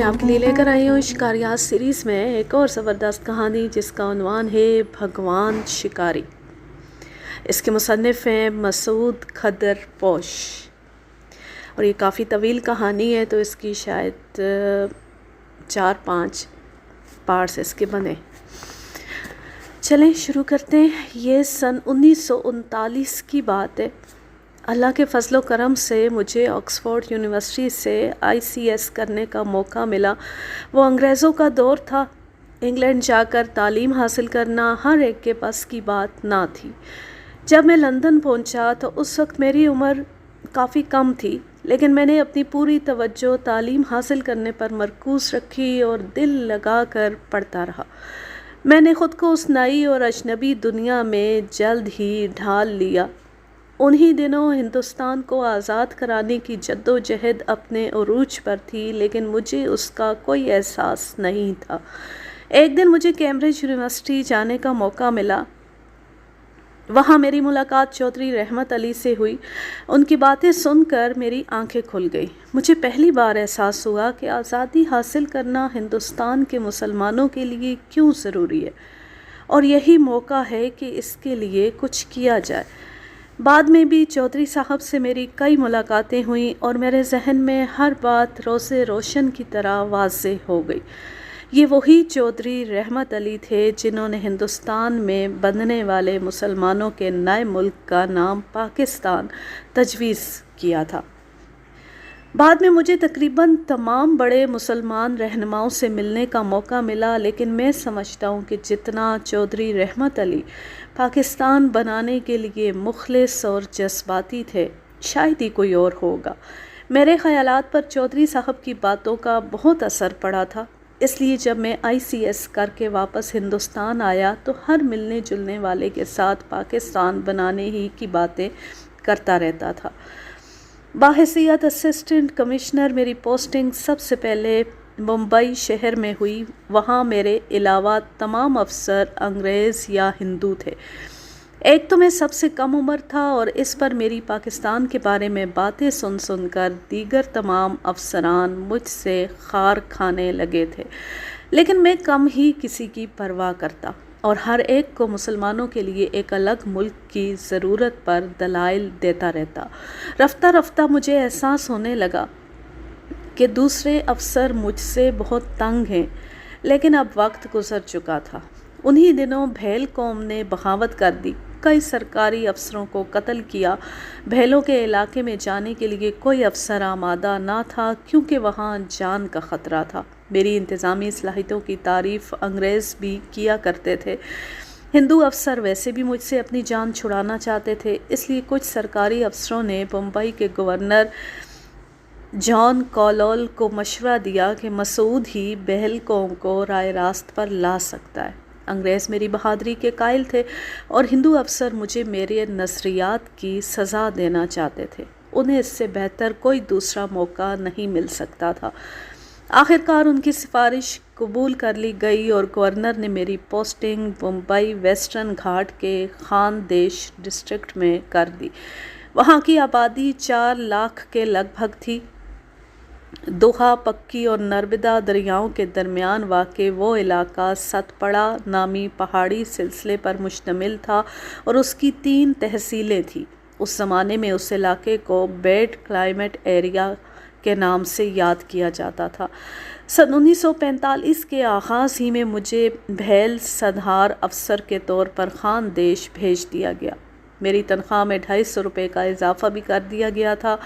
آپ کے لیے لے کر آئی ہوں شکاریات سیریز میں ایک اور زبردست کہانی جس کا عنوان ہے بھگوان شکاری۔ اس کے مصنف ہیں مسعود کھدر پوش، اور یہ کافی طویل کہانی ہے تو اس کی شاید 4-5 پارٹس اس کے بنے۔ چلیں شروع کرتے ہیں۔ یہ سن 1939 کی بات ہے۔ اللہ کے فضل و کرم سے مجھے آکسفورڈ یونیورسٹی سے ICS کرنے کا موقع ملا۔ وہ انگریزوں کا دور تھا۔ انگلینڈ جا کر تعلیم حاصل کرنا ہر ایک کے بس کی بات نہ تھی۔ جب میں لندن پہنچا تو اس وقت میری عمر کافی کم تھی، لیکن میں نے اپنی پوری توجہ تعلیم حاصل کرنے پر مرکوز رکھی اور دل لگا کر پڑھتا رہا۔ میں نے خود کو اس نئی اور اجنبی دنیا میں جلد ہی ڈھال لیا۔ انہی دنوں ہندوستان کو آزاد کرانے کی جدوجہد اپنے عروج پر تھی، لیکن مجھے اس کا کوئی احساس نہیں تھا۔ ایک دن مجھے کیمبرج یونیورسٹی جانے کا موقع ملا۔ وہاں میری ملاقات چودھری رحمت علی سے ہوئی۔ ان کی باتیں سن کر میری آنکھیں کھل گئی۔ مجھے پہلی بار احساس ہوا کہ آزادی حاصل کرنا ہندوستان کے مسلمانوں کے لیے کیوں ضروری ہے، اور یہی موقع ہے کہ اس کے لیے کچھ کیا جائے۔ بعد میں بھی چودھری صاحب سے میری کئی ملاقاتیں ہوئیں اور میرے ذہن میں ہر بات روزے روشن کی طرح واضح ہو گئی۔ یہ وہی چودھری رحمت علی تھے جنہوں نے ہندوستان میں بننے والے مسلمانوں کے نئے ملک کا نام پاکستان تجویز کیا تھا۔ بعد میں مجھے تقریباً تمام بڑے مسلمان رہنماؤں سے ملنے کا موقع ملا، لیکن میں سمجھتا ہوں کہ جتنا چودھری رحمت علی پاکستان بنانے کے لیے مخلص اور جذباتی تھے، شاید ہی کوئی اور ہوگا۔ میرے خیالات پر چودھری صاحب کی باتوں کا بہت اثر پڑا تھا، اس لیے جب میں ICS کر کے واپس ہندوستان آیا تو ہر ملنے جلنے والے کے ساتھ پاکستان بنانے ہی کی باتیں کرتا رہتا تھا۔ باحثیت اسسٹنٹ کمشنر میری پوسٹنگ سب سے پہلے ممبئی شہر میں ہوئی۔ وہاں میرے علاوہ تمام افسر انگریز یا ہندو تھے۔ ایک تو میں سب سے کم عمر تھا، اور اس پر میری پاکستان کے بارے میں باتیں سن سن کر دیگر تمام افسران مجھ سے خار کھانے لگے تھے، لیکن میں کم ہی کسی کی پرواہ کرتا اور ہر ایک کو مسلمانوں کے لیے ایک الگ ملک کی ضرورت پر دلائل دیتا رہتا۔ رفتہ رفتہ مجھے احساس ہونے لگا کہ دوسرے افسر مجھ سے بہت تنگ ہیں، لیکن اب وقت گزر چکا تھا۔ انہی دنوں بھیل قوم نے بغاوت کر دی، کئی سرکاری افسروں کو قتل کیا۔ بھیلوں کے علاقے میں جانے کے لیے کوئی افسر آمادہ نہ تھا، کیونکہ وہاں جان کا خطرہ تھا۔ میری انتظامی صلاحیتوں کی تعریف انگریز بھی کیا کرتے تھے۔ ہندو افسر ویسے بھی مجھ سے اپنی جان چھڑانا چاہتے تھے، اس لیے کچھ سرکاری افسروں نے بمبئی کے گورنر جان کولول کو مشورہ دیا کہ مسعود ہی بھیل قوم کو رائے راست پر لا سکتا ہے۔ انگریز میری بہادری کے قائل تھے، اور ہندو افسر مجھے میرے نظریات کی سزا دینا چاہتے تھے۔ انہیں اس سے بہتر کوئی دوسرا موقع نہیں مل سکتا تھا۔ آخرکار ان کی سفارش قبول کر لی گئی، اور گورنر نے میری پوسٹنگ بمبئی ویسٹرن گھاٹ کے خان دیش ڈسٹرکٹ میں کر دی۔ وہاں کی آبادی 4 لاکھ کے لگ بھگ تھی۔ دوحہ پکی اور نرمدا دریاؤں کے درمیان واقع وہ علاقہ ستپڑا نامی پہاڑی سلسلے پر مشتمل تھا، اور اس کی 3 تحصیلیں تھیں۔ اس زمانے میں اس علاقے کو بیڈ کلائمیٹ ایریا کے نام سے یاد کیا جاتا تھا۔ سن 1945 کے آغاز ہی میں مجھے بھیل سدھار افسر کے طور پر خان دیش بھیج دیا گیا۔ میری تنخواہ میں 250 روپے کا اضافہ بھی کر دیا گیا تھا۔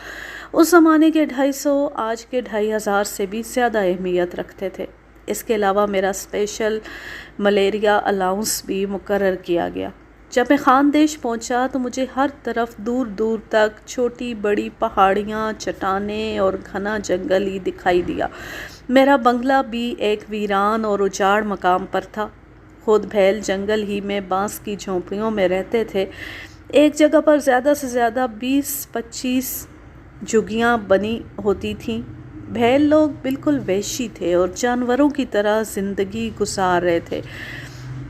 اس زمانے کے 250 آج کے 2500 سے بھی زیادہ اہمیت رکھتے تھے۔ اس کے علاوہ میرا اسپیشل ملیریا الاؤنس بھی مقرر کیا گیا۔ جب میں خان دیش پہنچا تو مجھے ہر طرف دور دور تک چھوٹی بڑی پہاڑیاں، چٹانیں اور گھنا جنگل ہی دکھائی دیا۔ میرا بنگلہ بھی ایک ویران اور اجاڑ مقام پر تھا۔ خود بھیل جنگل ہی میں بانس کی جھونپڑیوں میں رہتے تھے۔ ایک جگہ پر زیادہ سے زیادہ 20-25 جھگیاں بنی ہوتی تھیں۔ بھیل لوگ بالکل وحشی تھے اور جانوروں کی طرح زندگی گزار رہے تھے۔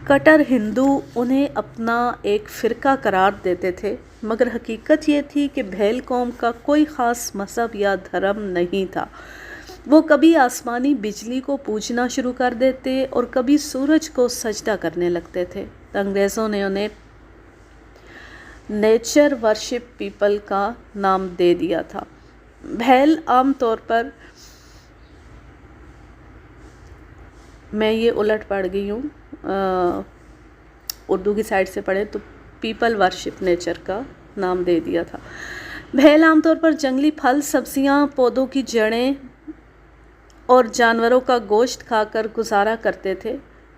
کٹر ہندو انہیں اپنا ایک فرقہ قرار دیتے تھے، مگر حقیقت یہ تھی کہ بھیل قوم کا کوئی خاص مذہب یا دھرم نہیں تھا۔ وہ کبھی آسمانی بجلی کو پوجنا شروع کر دیتے اور کبھی سورج کو سجدہ کرنے لگتے تھے۔ انگریزوں نے انہیں نیچر ورشپ پیپل کا نام دے دیا تھا۔ بھیل عام طور پر، میں یہ الٹ پڑھ گئی ہوں، اردو کی سائڈ سے پڑھے تو پیپل ورشپ نیچر کا نام دے دیا تھا۔ بھیل عام طور پر جنگلی پھل، سبزیاں، پودوں کی جڑیں اور جانوروں کا گوشت کھا کر گزارا کرتے تھے۔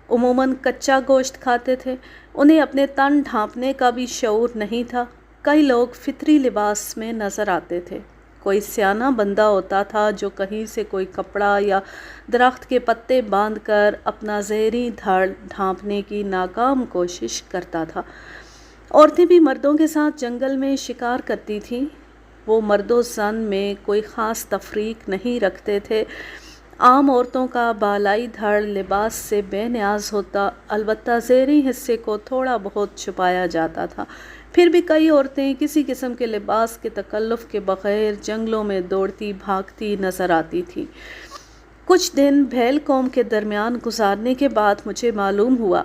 عموماً کچا گوشت کھاتے تھے۔ انہیں اپنے تن ڈھانپنے کا بھی شعور نہیں تھا۔ کئی لوگ فطری لباس میں نظر آتے تھے۔ کوئی سیانہ بندہ ہوتا تھا جو کہیں سے کوئی کپڑا یا درخت کے پتے باندھ کر اپنا زہری دھڑ ڈھانپنے کی ناکام کوشش کرتا تھا۔ عورتیں بھی مردوں کے ساتھ جنگل میں شکار کرتی تھیں۔ وہ مرد و زن میں کوئی خاص تفریق نہیں رکھتے تھے۔ عام عورتوں کا بالائی دھڑ لباس سے بے نیاز ہوتا، البتہ زہری حصے کو تھوڑا بہت چھپایا جاتا تھا۔ پھر بھی کئی عورتیں کسی قسم کے لباس کے تکلف کے بغیر جنگلوں میں دوڑتی بھاگتی نظر آتی تھیں۔ کچھ دن بھیل قوم کے درمیان گزارنے کے بعد مجھے معلوم ہوا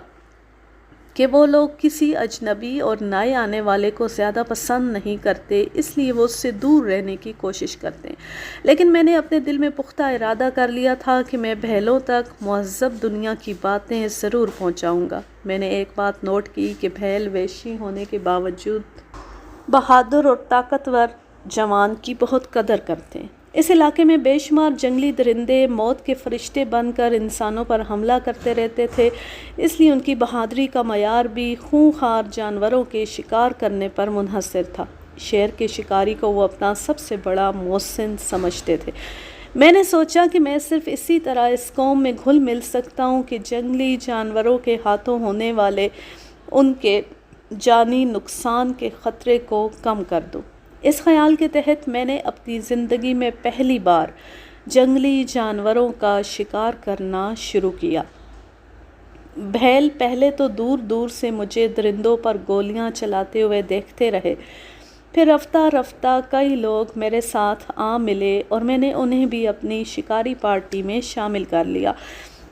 کہ وہ لوگ کسی اجنبی اور نئے آنے والے کو زیادہ پسند نہیں کرتے، اس لیے وہ اس سے دور رہنے کی کوشش کرتے ہیں۔ لیکن میں نے اپنے دل میں پختہ ارادہ کر لیا تھا کہ میں بھیلوں تک مہذب دنیا کی باتیں ضرور پہنچاؤں گا۔ میں نے ایک بات نوٹ کی کہ بھیل وحشی ہونے کے باوجود بہادر اور طاقتور جوان کی بہت قدر کرتے ہیں۔ اس علاقے میں بے شمار جنگلی درندے موت کے فرشتے بن کر انسانوں پر حملہ کرتے رہتے تھے، اس لیے ان کی بہادری کا معیار بھی خونخوار جانوروں کے شکار کرنے پر منحصر تھا۔ شیر کے شکاری کو وہ اپنا سب سے بڑا محسن سمجھتے تھے۔ میں نے سوچا کہ میں صرف اسی طرح اس قوم میں گھل مل سکتا ہوں کہ جنگلی جانوروں کے ہاتھوں ہونے والے ان کے جانی نقصان کے خطرے کو کم کر دوں۔ اس خیال کے تحت میں نے اپنی زندگی میں پہلی بار جنگلی جانوروں کا شکار کرنا شروع کیا۔ بھیل پہلے تو دور دور سے مجھے درندوں پر گولیاں چلاتے ہوئے دیکھتے رہے، پھر رفتہ رفتہ کئی لوگ میرے ساتھ آ ملے اور میں نے انہیں بھی اپنی شکاری پارٹی میں شامل کر لیا۔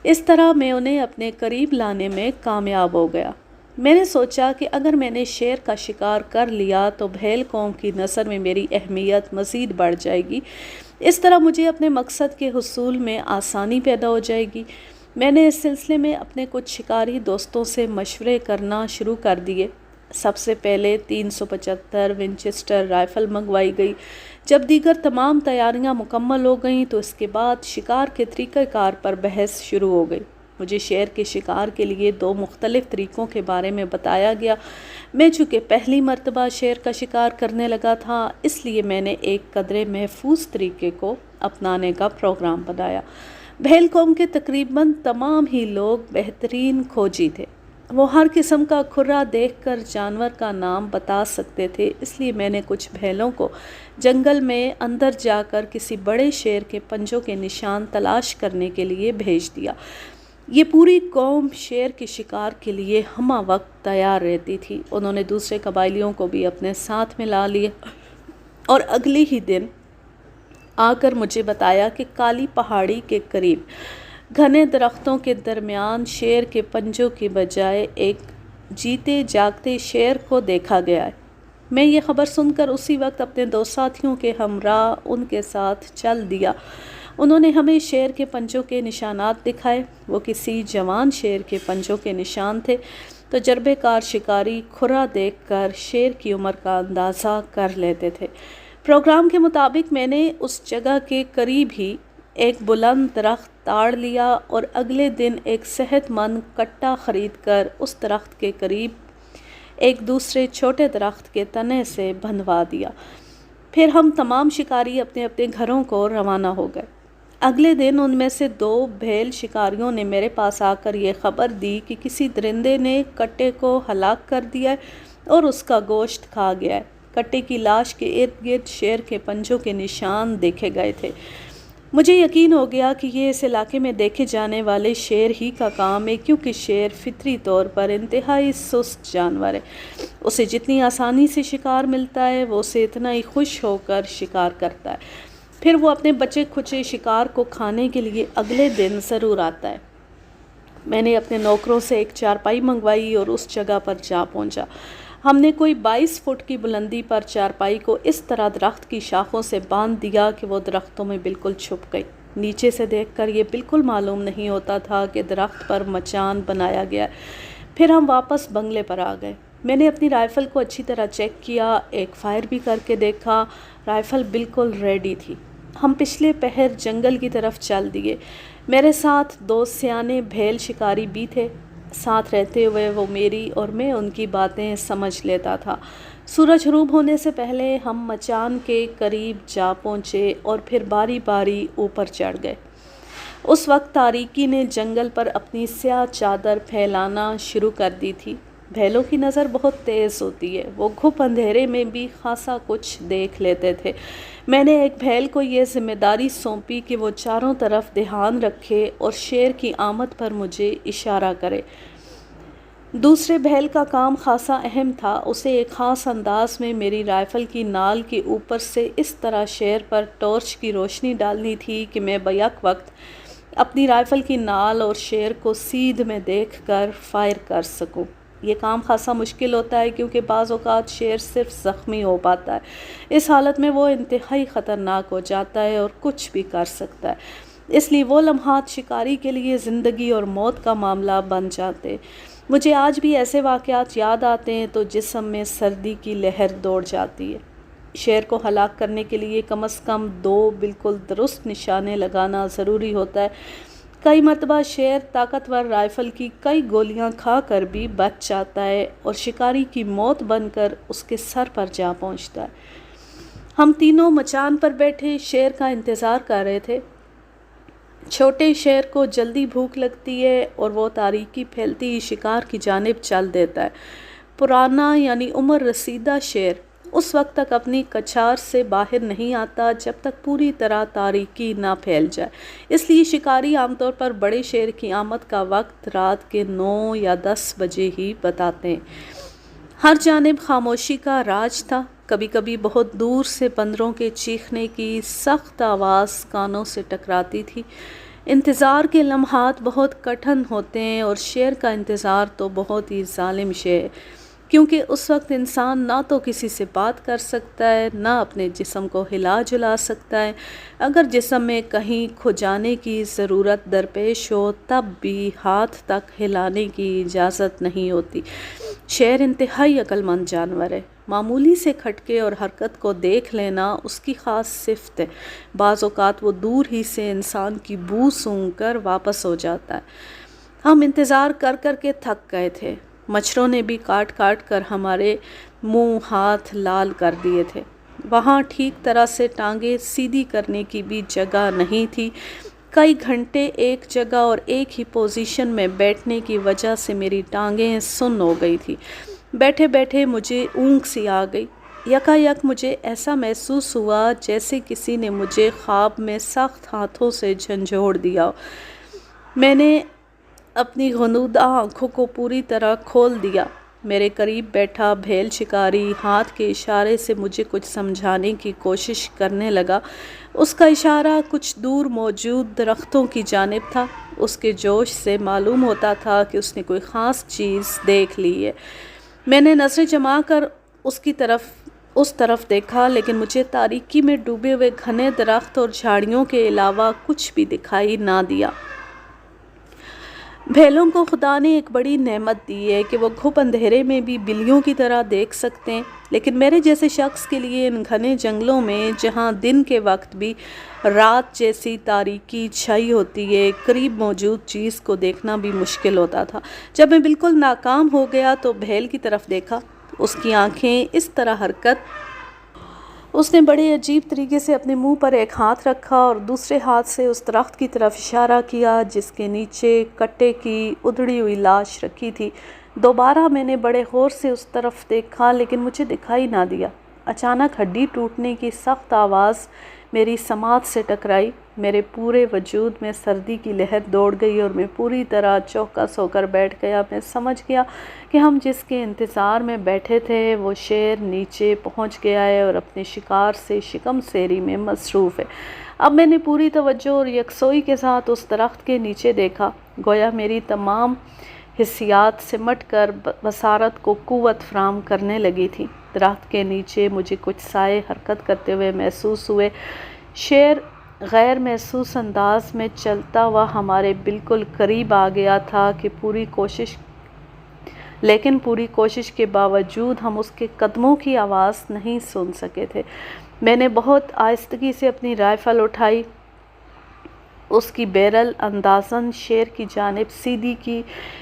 اس طرح میں انہیں اپنے قریب لانے میں کامیاب ہو گیا۔ میں نے سوچا کہ اگر میں نے شیر کا شکار کر لیا تو بھیل قوم کی نظر میں میری اہمیت مزید بڑھ جائے گی، اس طرح مجھے اپنے مقصد کے حصول میں آسانی پیدا ہو جائے گی۔ میں نے اس سلسلے میں اپنے کچھ شکاری دوستوں سے مشورے کرنا شروع کر دیے۔ سب سے پہلے 375 ونچسٹر رائفل منگوائی گئی۔ جب دیگر تمام تیاریاں مکمل ہو گئیں تو اس کے بعد شکار کے طریقہ کار پر بحث شروع ہو گئی۔ مجھے شیر کے شکار کے لیے 2 مختلف طریقوں کے بارے میں بتایا گیا۔ میں چونکہ پہلی مرتبہ شیر کا شکار کرنے لگا تھا، اس لیے میں نے ایک قدرے محفوظ طریقے کو اپنانے کا پروگرام بنایا۔ بھیل قوم کے تقریباً تمام ہی لوگ بہترین کھوجی تھے۔ وہ ہر قسم کا کھرا دیکھ کر جانور کا نام بتا سکتے تھے، اس لیے میں نے کچھ بھیلوں کو جنگل میں اندر جا کر کسی بڑے شیر کے پنجوں کے نشان تلاش کرنے کے لیے بھیج دیا۔ یہ پوری قوم شیر کے شکار کے لیے ہمہ وقت تیار رہتی تھی۔ انہوں نے دوسرے قبائلیوں کو بھی اپنے ساتھ ملا لیا اور اگلے ہی دن آ کر مجھے بتایا کہ کالی پہاڑی کے قریب گھنے درختوں کے درمیان شیر کے پنجوں کی بجائے ایک جیتے جاگتے شیر کو دیکھا گیا ہے۔ میں یہ خبر سن کر اسی وقت اپنے 2 ساتھیوں کے ہمراہ ان کے ساتھ چل دیا۔ انہوں نے ہمیں شیر کے پنجوں کے نشانات دکھائے۔ وہ کسی جوان شیر کے پنجوں کے نشان تھے۔ تجربہ کار شکاری کھرا دیکھ کر شیر کی عمر کا اندازہ کر لیتے تھے۔ پروگرام کے مطابق میں نے اس جگہ کے قریب ہی ایک بلند درخت تاڑ لیا اور اگلے دن ایک صحت مند کٹا خرید کر اس درخت کے قریب ایک دوسرے چھوٹے درخت کے تنے سے بندھوا دیا۔ پھر ہم تمام شکاری اپنے اپنے گھروں کو روانہ ہو گئے۔ اگلے دن ان میں سے 2 بھیل شکاریوں نے میرے پاس آ کر یہ خبر دی کہ کسی درندے نے کٹے کو ہلاک کر دیا ہے اور اس کا گوشت کھا گیا ہے۔ کٹے کی لاش کے ارد گرد شیر کے پنجوں کے نشان دیکھے گئے تھے۔ مجھے یقین ہو گیا کہ یہ اس علاقے میں دیکھے جانے والے شیر ہی کا کام ہے، کیونکہ شیر فطری طور پر انتہائی سست جانور ہے۔ اسے جتنی آسانی سے شکار ملتا ہے وہ اسے اتنا ہی خوش ہو کر شکار کرتا ہے۔ پھر وہ اپنے بچے کھچے شکار کو کھانے کے لیے اگلے دن ضرور آتا ہے۔ میں نے اپنے نوکروں سے ایک چارپائی منگوائی اور اس جگہ پر جا پہنچا۔ ہم نے کوئی 22 فٹ کی بلندی پر چارپائی کو اس طرح درخت کی شاخوں سے باندھ دیا کہ وہ درختوں میں بالکل چھپ گئی۔ نیچے سے دیکھ کر یہ بالکل معلوم نہیں ہوتا تھا کہ درخت پر مچان بنایا گیا۔ پھر ہم واپس بنگلے پر آ گئے۔ میں نے اپنی رائفل کو اچھی طرح چیک کیا، ایک فائر بھی کر کے دیکھا۔ رائفل بالکل ریڈی تھی۔ ہم پچھلے پہر جنگل کی طرف چل دیے۔ میرے ساتھ 2 سیانے بھیل شکاری بھی تھے۔ ساتھ رہتے ہوئے وہ میری اور میں ان کی باتیں سمجھ لیتا تھا۔ سورج غروب ہونے سے پہلے ہم مچان کے قریب جا پہنچے اور پھر باری باری اوپر چڑھ گئے۔ اس وقت تاریکی نے جنگل پر اپنی سیاہ چادر پھیلانا شروع کر دی تھی۔ بھیلوں کی نظر بہت تیز ہوتی ہے، وہ گھپ اندھیرے میں بھی خاصا کچھ دیکھ لیتے تھے۔ میں نے ایک بھیل کو یہ ذمہ داری سونپی کہ وہ چاروں طرف دھیان رکھے اور شیر کی آمد پر مجھے اشارہ کرے۔ دوسرے بھیل کا کام خاصا اہم تھا، اسے ایک خاص انداز میں میری رائفل کی نال کے اوپر سے اس طرح شیر پر ٹارچ کی روشنی ڈالنی تھی کہ میں بیک وقت اپنی رائفل کی نال اور شیر کو سیدھ میں دیکھ کر فائر کر سکوں۔ یہ کام خاصا مشکل ہوتا ہے کیونکہ بعض اوقات شیر صرف زخمی ہو پاتا ہے۔ اس حالت میں وہ انتہائی خطرناک ہو جاتا ہے اور کچھ بھی کر سکتا ہے۔ اس لیے وہ لمحات شکاری کے لیے زندگی اور موت کا معاملہ بن جاتے۔ مجھے آج بھی ایسے واقعات یاد آتے ہیں تو جسم میں سردی کی لہر دوڑ جاتی ہے۔ شیر کو ہلاک کرنے کے لیے کم از کم 2 بالکل درست نشانے لگانا ضروری ہوتا ہے۔ کئی مرتبہ شیر طاقتور رائفل کی کئی گولیاں کھا کر بھی بچ جاتا ہے اور شکاری کی موت بن کر اس کے سر پر جا پہنچتا ہے۔ ہم تینوں مچان پر بیٹھے شیر کا انتظار کر رہے تھے۔ چھوٹے شیر کو جلدی بھوک لگتی ہے اور وہ تاریکی پھیلتی ہی شکار کی جانب چل دیتا ہے۔ پرانا یعنی عمر رسیدہ شیر اس وقت تک اپنی کچھار سے باہر نہیں آتا جب تک پوری طرح تاریکی نہ پھیل جائے۔ اس لیے شکاری عام طور پر بڑے شیر کی آمد کا وقت رات کے 9 یا 10 بجے ہی بتاتے ہیں۔ ہر جانب خاموشی کا راج تھا۔ کبھی کبھی بہت دور سے بندروں کے چیخنے کی سخت آواز کانوں سے ٹکراتی تھی۔ انتظار کے لمحات بہت کٹھن ہوتے ہیں اور شیر کا انتظار تو بہت ہی ظالم شے ہے، کیونکہ اس وقت انسان نہ تو کسی سے بات کر سکتا ہے، نہ اپنے جسم کو ہلا جلا سکتا ہے۔ اگر جسم میں کہیں کھو جانے کی ضرورت درپیش ہو تب بھی ہاتھ تک ہلانے کی اجازت نہیں ہوتی۔ شیر انتہائی عقل مند جانور ہے۔ معمولی سے کھٹکے اور حرکت کو دیکھ لینا اس کی خاص صفت ہے۔ بعض اوقات وہ دور ہی سے انسان کی بو سونگھ کر واپس ہو جاتا ہے۔ ہم انتظار کر کر کے تھک گئے تھے۔ مچھروں نے بھی کاٹ کاٹ کر ہمارے منہ ہاتھ لال کر دیے تھے۔ وہاں ٹھیک طرح سے ٹانگیں سیدھی کرنے کی بھی جگہ نہیں تھی۔ کئی گھنٹے ایک جگہ اور ایک ہی پوزیشن میں بیٹھنے کی وجہ سے میری ٹانگیں سن ہو گئی تھی۔ بیٹھے بیٹھے مجھے اونگ سی آ گئی۔ یکایک مجھے ایسا محسوس ہوا جیسے کسی نے مجھے خواب میں سخت ہاتھوں سے جھنجھوڑ دیا ہو۔ میں نے اپنی غنودہ آنکھوں کو پوری طرح کھول دیا۔ میرے قریب بیٹھا بھیل شکاری ہاتھ کے اشارے سے مجھے کچھ سمجھانے کی کوشش کرنے لگا۔ اس کا اشارہ کچھ دور موجود درختوں کی جانب تھا۔ اس کے جوش سے معلوم ہوتا تھا کہ اس نے کوئی خاص چیز دیکھ لی ہے۔ میں نے نظریں جما کر اس طرف دیکھا، لیکن مجھے تاریکی میں ڈوبے ہوئے گھنے درخت اور جھاڑیوں کے علاوہ کچھ بھی دکھائی نہ دیا۔ بھیلوں کو خدا نے ایک بڑی نعمت دی ہے کہ وہ گھپ اندھیرے میں بھی بلیوں کی طرح دیکھ سکتے ہیں، لیکن میرے جیسے شخص کے لیے ان گھنے جنگلوں میں جہاں دن کے وقت بھی رات جیسی تاریکی چھائی ہوتی ہے، قریب موجود چیز کو دیکھنا بھی مشکل ہوتا تھا۔ جب میں بالکل ناکام ہو گیا تو بھیل کی طرف دیکھا۔ اس کی آنکھیں اس طرح حرکت، اس نے بڑے عجیب طریقے سے اپنے منہ پر ایک ہاتھ رکھا اور دوسرے ہاتھ سے اس درخت کی طرف اشارہ کیا جس کے نیچے کٹے کی ادھڑی ہوئی لاش رکھی تھی۔ دوبارہ میں نے بڑے غور سے اس طرف دیکھا لیکن مجھے دکھائی نہ دیا۔ اچانک ہڈی ٹوٹنے کی سخت آواز میری سماعت سے ٹکرائی۔ میرے پورے وجود میں سردی کی لہر دوڑ گئی اور میں پوری طرح چوکس ہو کر بیٹھ گیا۔ میں سمجھ گیا کہ ہم جس کے انتظار میں بیٹھے تھے وہ شیر نیچے پہنچ گیا ہے اور اپنے شکار سے شکم سیری میں مصروف ہے۔ اب میں نے پوری توجہ اور یکسوئی کے ساتھ اس درخت کے نیچے دیکھا، گویا میری تمام حسیات سمٹ کر بصارت کو قوت فراہم کرنے لگی تھی۔ درخت کے نیچے مجھے کچھ سائے حرکت کرتے ہوئے محسوس ہوئے۔ شیر غیر محسوس انداز میں چلتا ہوا ہمارے بالکل قریب آ گیا تھا کہ پوری کوشش کے باوجود ہم اس کے قدموں کی آواز نہیں سن سکے تھے۔ میں نے بہت آہستگی سے اپنی رائفل اٹھائی، اس کی بیرل اندازاً شیر کی جانب سیدھی کی۔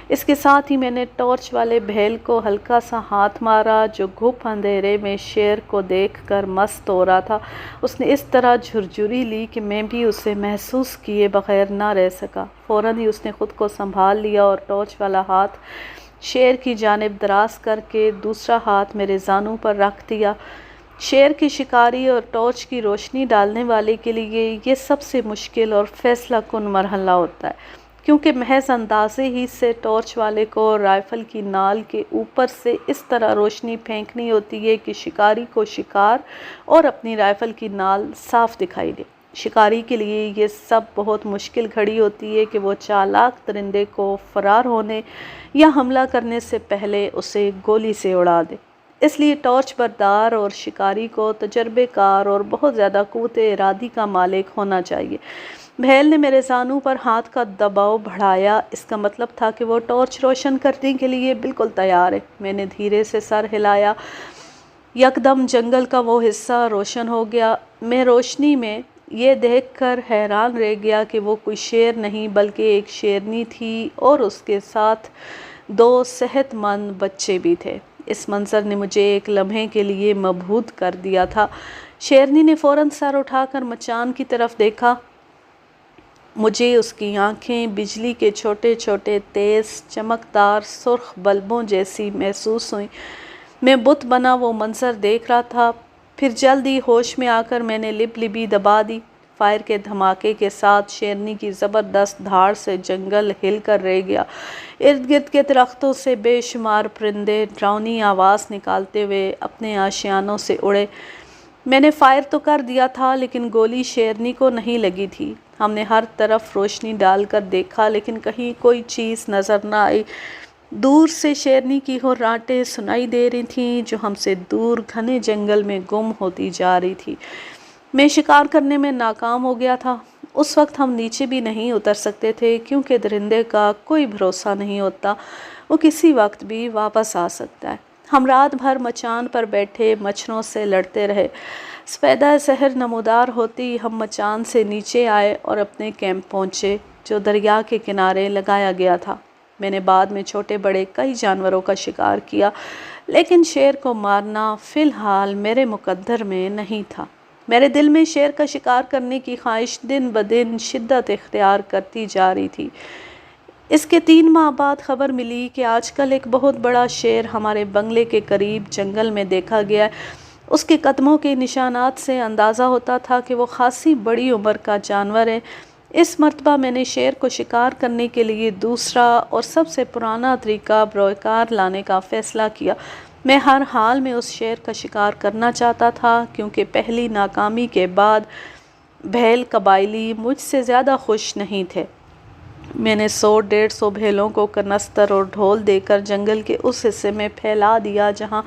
اس کے ساتھ ہی میں نے ٹارچ والے بھیل کو ہلکا سا ہاتھ مارا جو گھپ اندھیرے میں شیر کو دیکھ کر مست ہو رہا تھا۔ اس نے اس طرح جھرجھری لی کہ میں بھی اسے محسوس کیے بغیر نہ رہ سکا۔ فوراً ہی اس نے خود کو سنبھال لیا اور ٹارچ والا ہاتھ شیر کی جانب دراز کر کے دوسرا ہاتھ میرے زانوں پر رکھ دیا۔ شیر کے شکاری اور ٹارچ کی روشنی ڈالنے والے کے لیے یہ سب سے مشکل اور فیصلہ کن مرحلہ ہوتا ہے، کیونکہ محض اندازے ہی سے ٹارچ والے کو رائفل کی نال کے اوپر سے اس طرح روشنی پھینکنی ہوتی ہے کہ شکاری کو شکار اور اپنی رائفل کی نال صاف دکھائی دے۔ شکاری کے لیے یہ سب بہت مشکل گھڑی ہوتی ہے کہ وہ چالاک درندے کو فرار ہونے یا حملہ کرنے سے پہلے اسے گولی سے اڑا دے۔ اس لیے ٹارچ بردار اور شکاری کو تجربے کار اور بہت زیادہ قوت ارادی کا مالک ہونا چاہیے۔ بھیل نے میرے زانوں پر ہاتھ کا دباؤ بڑھایا، اس کا مطلب تھا کہ وہ ٹارچ روشن کرنے کے لیے بالکل تیار ہے۔ میں نے دھیرے سے سر ہلایا، یکدم جنگل کا وہ حصہ روشن ہو گیا۔ میں روشنی میں یہ دیکھ کر حیران رہ گیا کہ وہ کوئی شیر نہیں بلکہ ایک شیرنی تھی اور اس کے ساتھ 2 صحت مند بچے بھی تھے۔ اس منظر نے مجھے ایک لمحے کے لیے مبہوت کر دیا تھا۔ شیرنی نے فوراً سر اٹھا کر مچان کی طرف دیکھا۔ مجھے اس کی آنکھیں بجلی کے چھوٹے چھوٹے تیز چمکدار سرخ بلبوں جیسی محسوس ہوئیں۔ میں بت بنا وہ منظر دیکھ رہا تھا، پھر جلد ہی ہوش میں آ کر میں نے لبی دبا دی۔ فائر کے دھماکے کے ساتھ شیرنی کی زبردست دھاڑ سے جنگل ہل کر رہ گیا۔ ارد گرد کے درختوں سے بے شمار پرندے ڈراؤنی آواز نکالتے ہوئے اپنے آشیانوں سے اڑے۔ میں نے فائر تو کر دیا تھا لیکن گولی شیرنی کو نہیں لگی تھی۔ ہم نے ہر طرف روشنی ڈال کر دیکھا لیکن کہیں کوئی چیز نظر نہ آئی۔ دور سے شیرنی کی ہرراٹیں سنائی دے رہی تھیں جو ہم سے دور گھنے جنگل میں گم ہوتی جا رہی تھی۔ میں شکار کرنے میں ناکام ہو گیا تھا۔ اس وقت ہم نیچے بھی نہیں اتر سکتے تھے کیونکہ درندے کا کوئی بھروسہ نہیں ہوتا، وہ کسی وقت بھی واپس آ سکتا ہے۔ ہم رات بھر مچان پر بیٹھے مچھروں سے لڑتے رہے۔ سپیدہ سحر نمودار ہوتی ہم مچان سے نیچے آئے اور اپنے کیمپ پہنچے جو دریا کے کنارے لگایا گیا تھا۔ میں نے بعد میں چھوٹے بڑے کئی جانوروں کا شکار کیا لیکن شیر کو مارنا فی الحال میرے مقدر میں نہیں تھا۔ میرے دل میں شیر کا شکار کرنے کی خواہش دن بدن شدت اختیار کرتی جا رہی تھی۔ اس کے 3 ماہ بعد خبر ملی کہ آج کل ایک بہت بڑا شیر ہمارے بنگلے کے قریب جنگل میں دیکھا گیا ہے۔ اس کے قدموں کے نشانات سے اندازہ ہوتا تھا کہ وہ خاصی بڑی عمر کا جانور ہے۔ اس مرتبہ میں نے شیر کو شکار کرنے کے لیے دوسرا اور سب سے پرانا طریقہ بروکار لانے کا فیصلہ کیا۔ میں ہر حال میں اس شیر کا شکار کرنا چاہتا تھا کیونکہ پہلی ناکامی کے بعد بھیل قبائلی مجھ سے زیادہ خوش نہیں تھے۔ میں نے 100-150 بھیلوں کو کنستر اور ڈھول دے کر جنگل کے اس حصے میں پھیلا دیا جہاں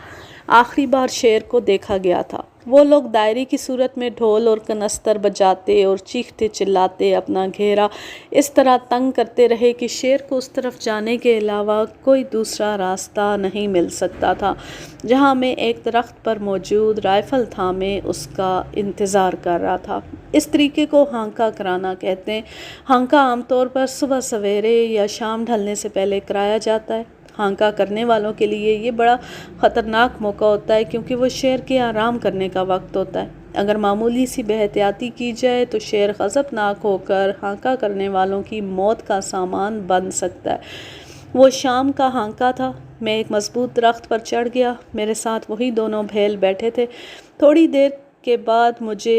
آخری بار شیر کو دیکھا گیا تھا۔ وہ لوگ دائرے کی صورت میں ڈھول اور کنستر بجاتے اور چیختے چلاتے اپنا گھیرا اس طرح تنگ کرتے رہے کہ شیر کو اس طرف جانے کے علاوہ کوئی دوسرا راستہ نہیں مل سکتا تھا، جہاں میں ایک درخت پر موجود رائفل تھامے اس کا انتظار کر رہا تھا۔ اس طریقے کو ہانکا کرانا کہتے ہیں۔ ہانکا عام طور پر صبح سویرے یا شام ڈھلنے سے پہلے کرایا جاتا ہے۔ ہانکا کرنے والوں کے لیے یہ بڑا خطرناک موقع ہوتا ہے کیونکہ وہ شیر کے آرام کرنے کا وقت ہوتا ہے۔ اگر معمولی سی بے احتیاطی کی جائے تو شیر غضبناک ہو کر ہانکا کرنے والوں کی موت کا سامان بن سکتا ہے۔ وہ شام کا ہانکا تھا۔ میں ایک مضبوط درخت پر چڑھ گیا۔ میرے ساتھ وہی 2 بھیل بیٹھے تھے۔ تھوڑی دیر کے بعد مجھے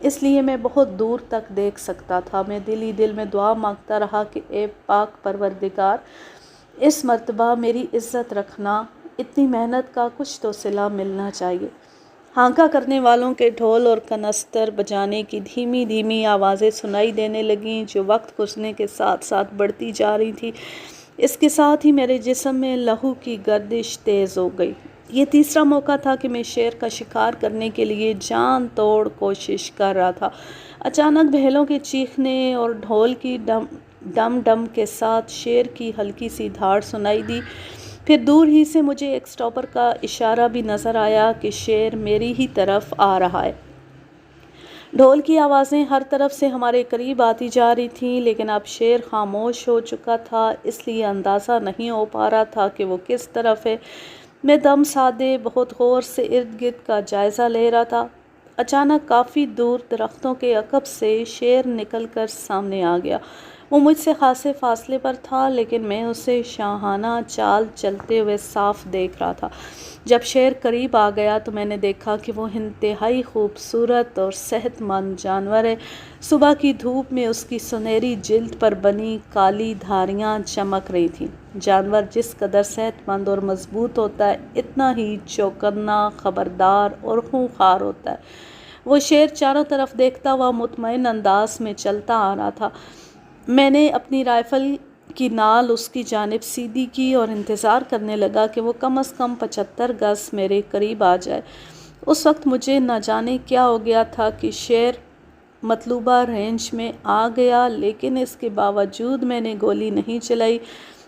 اس لیے میں بہت دور تک دیکھ سکتا تھا۔ میں دل ہی دل میں دعا مانگتا رہا کہ اے پاک پروردگار، اس مرتبہ میری عزت رکھنا، اتنی محنت کا کچھ تو صلہ ملنا چاہیے۔ ہانکا کرنے والوں کے ڈھول اور کنستر بجانے کی دھیمی دھیمی آوازیں سنائی دینے لگیں جو وقت گزرنے کے ساتھ ساتھ بڑھتی جا رہی تھی۔ اس کے ساتھ ہی میرے جسم میں لہو کی گردش تیز ہو گئی۔ یہ تیسرا موقع تھا کہ میں شیر کا شکار کرنے کے لیے جان توڑ کوشش کر رہا تھا۔ اچانک بھیلوں کے چیخنے اور ڈھول کی ڈم ڈم کے ساتھ شیر کی ہلکی سی دھاڑ سنائی دی۔ پھر دور ہی سے مجھے ایک سٹاپر کا اشارہ بھی نظر آیا کہ شیر میری ہی طرف آ رہا ہے۔ ڈھول کی آوازیں ہر طرف سے ہمارے قریب آتی جا رہی تھیں، لیکن اب شیر خاموش ہو چکا تھا، اس لیے اندازہ نہیں ہو پا رہا تھا کہ وہ کس طرف ہے۔ میں دم سادے بہت غور سے ارد گرد کا جائزہ لے رہا تھا۔ اچانک کافی دور درختوں کے عقب سے شیر نکل کر سامنے آ گیا۔ وہ مجھ سے خاصے فاصلے پر تھا، لیکن میں اسے شاہانہ چال چلتے ہوئے صاف دیکھ رہا تھا۔ جب شیر قریب آ گیا تو میں نے دیکھا کہ وہ انتہائی خوبصورت اور صحت مند جانور ہے۔ صبح کی دھوپ میں اس کی سنہری جلد پر بنی کالی دھاریاں چمک رہی تھیں۔ جانور جس قدر صحت مند اور مضبوط ہوتا ہے، اتنا ہی چوکنا، خبردار اور خونخوار ہوتا ہے۔ وہ شیر چاروں طرف دیکھتا ہوا مطمئن انداز میں چلتا آ رہا تھا۔ میں نے اپنی رائفل کی نال اس کی جانب سیدھی کی اور انتظار کرنے لگا کہ وہ کم از کم 75 گز میرے قریب آ جائے۔ اس وقت مجھے نہ جانے کیا ہو گیا تھا کہ شیر مطلوبہ رینج میں آ گیا، لیکن اس کے باوجود میں نے گولی نہیں چلائی۔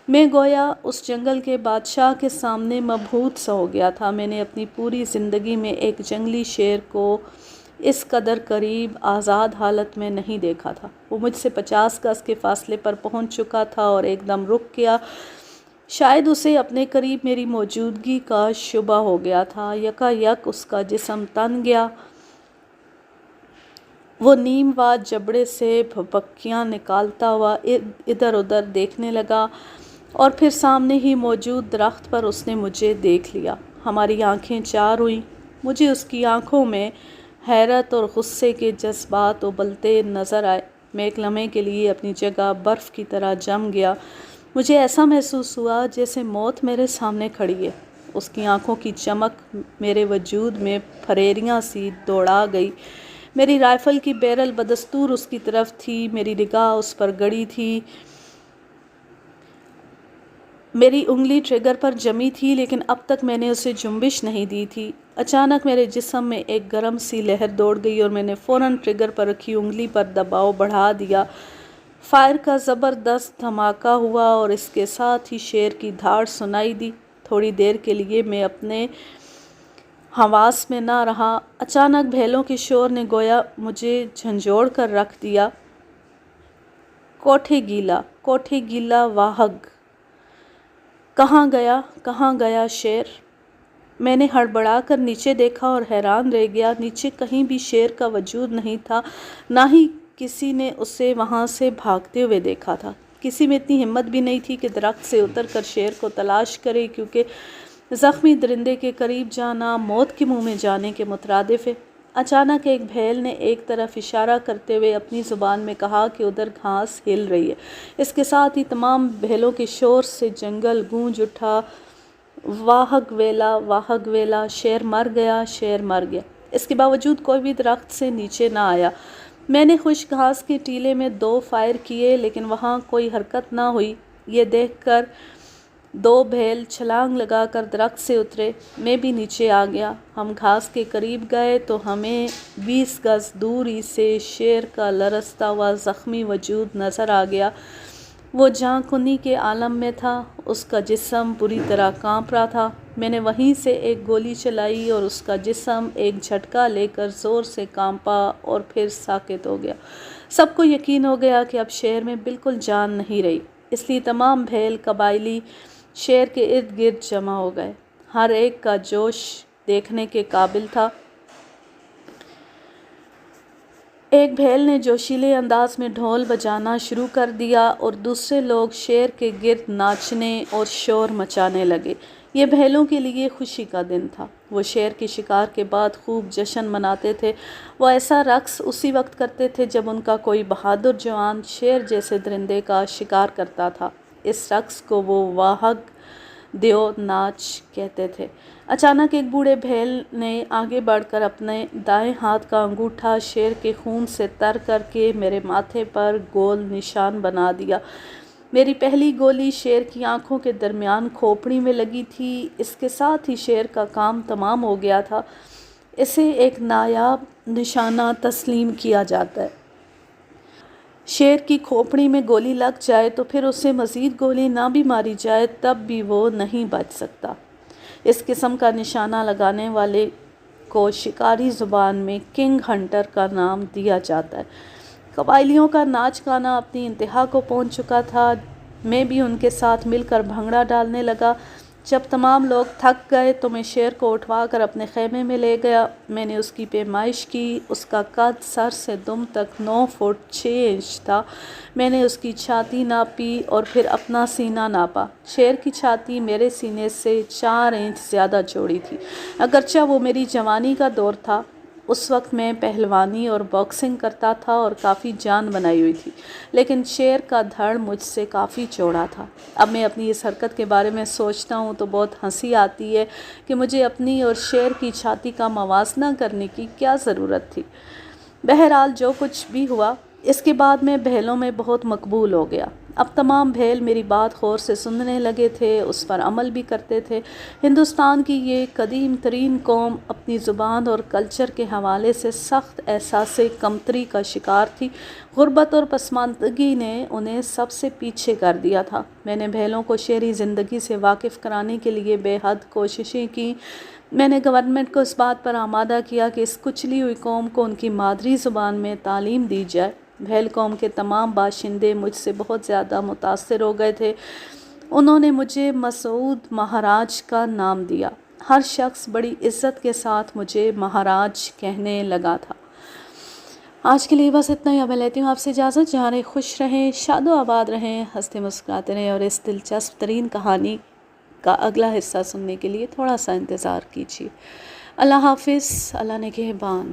میں گویا اس جنگل کے بادشاہ کے سامنے مبہوت سا ہو گیا تھا۔ میں نے اپنی پوری زندگی میں ایک جنگلی شیر کو اس قدر قریب آزاد حالت میں نہیں دیکھا تھا۔ وہ مجھ سے 50 گز کے فاصلے پر پہنچ چکا تھا اور ایک دم رک گیا۔ شاید اسے اپنے قریب میری موجودگی کا شبہ ہو گیا تھا۔ یکا یک اس کا جسم تن گیا۔ وہ نیم واد جبڑے سے بھپکیاں نکالتا ہوا ادھر ادھر دیکھنے لگا اور پھر سامنے ہی موجود درخت پر اس نے مجھے دیکھ لیا۔ ہماری آنکھیں چار ہوئیں۔ مجھے اس کی آنکھوں میں حیرت اور غصے کے جذبات ابلتے نظر آئے۔ میں ایک لمحے کے لیے اپنی جگہ برف کی طرح جم گیا۔ مجھے ایسا محسوس ہوا جیسے موت میرے سامنے کھڑی ہے۔ اس کی آنکھوں کی چمک میرے وجود میں پھریریاں سی دوڑا گئی۔ میری رائفل کی بیرل بدستور اس کی طرف تھی، میری نگاہ اس پر گڑی تھی۔ میری انگلی ٹریگر پر جمی تھی، لیکن اب تک میں نے اسے جنبش نہیں دی تھی۔ اچانک میرے جسم میں ایک گرم سی لہر دوڑ گئی اور میں نے فوراً ٹریگر پر رکھی انگلی پر دباؤ بڑھا دیا۔ فائر کا زبردست دھماکہ ہوا اور اس کے ساتھ ہی شیر کی دھاڑ سنائی دی۔ تھوڑی دیر کے لیے میں اپنے حواس میں نہ رہا۔ اچانک بھیلوں کے شور نے گویا مجھے جھنجھوڑ کر رکھ دیا۔ کوٹھے گیلا واہگ، کہاں گیا شیر؟ میں نے ہڑبڑا کر نیچے دیکھا اور حیران رہ گیا۔ نیچے کہیں بھی شیر کا وجود نہیں تھا، نہ ہی کسی نے اسے وہاں سے بھاگتے ہوئے دیکھا تھا۔ کسی میں اتنی ہمت بھی نہیں تھی کہ درخت سے اتر کر شیر کو تلاش کرے، کیونکہ زخمی درندے کے قریب جانا موت کے منہ میں جانے کے مترادف ہے۔ اچانک ایک بھیل نے ایک طرف اشارہ کرتے ہوئے اپنی زبان میں کہا کہ ادھر گھاس ہل رہی ہے۔ اس کے ساتھ ہی تمام بھیلوں کے شور سے جنگل گونج اٹھا، واہگ ویلا، شیر مر گیا۔ اس کے باوجود کوئی بھی درخت سے نیچے نہ آیا۔ میں نے خشک گھاس کے ٹیلے میں 2 فائر کیے، لیکن وہاں کوئی حرکت نہ ہوئی۔ یہ دیکھ کر 2 بھیل چھلانگ لگا کر درخت سے اترے۔ میں بھی نیچے آ گیا۔ ہم گھاس کے قریب گئے تو ہمیں 20 گز دوری سے شیر کا لرزتا ہوا زخمی وجود نظر آ گیا۔ وہ جاں کنی کے عالم میں تھا، اس کا جسم بری طرح کانپ رہا تھا۔ میں نے وہیں سے ایک گولی چلائی اور اس کا جسم ایک جھٹکا لے کر زور سے کانپا اور پھر ساکت ہو گیا۔ سب کو یقین ہو گیا کہ اب شیر میں بالکل جان نہیں رہی، اس لیے تمام بھیل قبائلی شیر کے ارد گرد جمع ہو گئے۔ ہر ایک کا جوش دیکھنے کے قابل تھا۔ ایک بھیل نے جوشیلے انداز میں ڈھول بجانا شروع کر دیا اور دوسرے لوگ شیر کے گرد ناچنے اور شور مچانے لگے۔ یہ بھیلوں کے لیے خوشی کا دن تھا۔ وہ شیر کی شکار کے بعد خوب جشن مناتے تھے۔ وہ ایسا رقص اسی وقت کرتے تھے جب ان کا کوئی بہادر جوان شیر جیسے درندے کا شکار کرتا تھا۔ اس رقص کو وہ واہگ دیو ناچ کہتے تھے۔ اچانک ایک بوڑھے بھیل نے آگے بڑھ کر اپنے دائیں ہاتھ کا انگوٹھا شیر کے خون سے تر کر کے میرے ماتھے پر گول نشان بنا دیا۔ میری پہلی گولی شیر کی آنکھوں کے درمیان کھوپڑی میں لگی تھی۔ اس کے ساتھ ہی شیر کا کام تمام ہو گیا تھا۔ اسے ایک نایاب نشانہ تسلیم کیا جاتا ہے۔ شیر کی کھوپڑی میں گولی لگ جائے تو پھر اسے مزید گولی نہ بھی ماری جائے تب بھی وہ نہیں بچ سکتا۔ اس قسم کا نشانہ لگانے والے کو شکاری زبان میں کنگ ہنٹر کا نام دیا جاتا ہے۔ قبائلیوں کا ناچ گانا اپنی انتہا کو پہنچ چکا تھا۔ میں بھی ان کے ساتھ مل کر بھنگڑا ڈالنے لگا۔ جب تمام لوگ تھک گئے تو میں شیر کو اٹھوا کر اپنے خیمے میں لے گیا۔ میں نے اس کی پیمائش کی۔ اس کا قد سر سے دم تک 9 فٹ 6 انچ تھا۔ میں نے اس کی چھاتی ناپی اور پھر اپنا سینہ ناپا۔ شیر کی چھاتی میرے سینے سے 4 انچ زیادہ چوڑی تھی۔ اگرچہ وہ میری جوانی کا دور تھا، اس وقت میں پہلوانی اور باکسنگ کرتا تھا اور کافی جان بنائی ہوئی تھی، لیکن شیر کا دھڑ مجھ سے کافی چوڑا تھا۔ اب میں اپنی اس حرکت کے بارے میں سوچتا ہوں تو بہت ہنسی آتی ہے کہ مجھے اپنی اور شیر کی چھاتی کا موازنہ کرنے کی کیا ضرورت تھی۔ بہرحال جو کچھ بھی ہوا، اس کے بعد میں بھیلوں میں بہت مقبول ہو گیا۔ اب تمام بھیل میری بات غور سے سننے لگے تھے، اس پر عمل بھی کرتے تھے۔ ہندوستان کی یہ قدیم ترین قوم اپنی زبان اور کلچر کے حوالے سے سخت احساس کمتری کا شکار تھی۔ غربت اور پسماندگی نے انہیں سب سے پیچھے کر دیا تھا۔ میں نے بھیلوں کو شہری زندگی سے واقف کرانے کے لیے بے حد کوششیں کی۔ میں نے گورنمنٹ کو اس بات پر آمادہ کیا کہ اس کچلی ہوئی قوم کو ان کی مادری زبان میں تعلیم دی جائے۔ بھیل قوم کے تمام باشندے مجھ سے بہت زیادہ متاثر ہو گئے تھے۔ انہوں نے مجھے مسعود مہاراج کا نام دیا۔ ہر شخص بڑی عزت کے ساتھ مجھے مہاراج کہنے لگا تھا۔ آج کے لیے بس اتنا ہی۔ اب میں لیتی ہوں آپ سے اجازت۔ جہاں رہیں خوش رہیں، شاد و آباد رہیں، ہنستے مسکراتے رہیں، اور اس دلچسپ ترین کہانی کا اگلا حصہ سننے کے لیے تھوڑا سا انتظار کیجیے۔ اللہ حافظ۔ اللہ نگہبان۔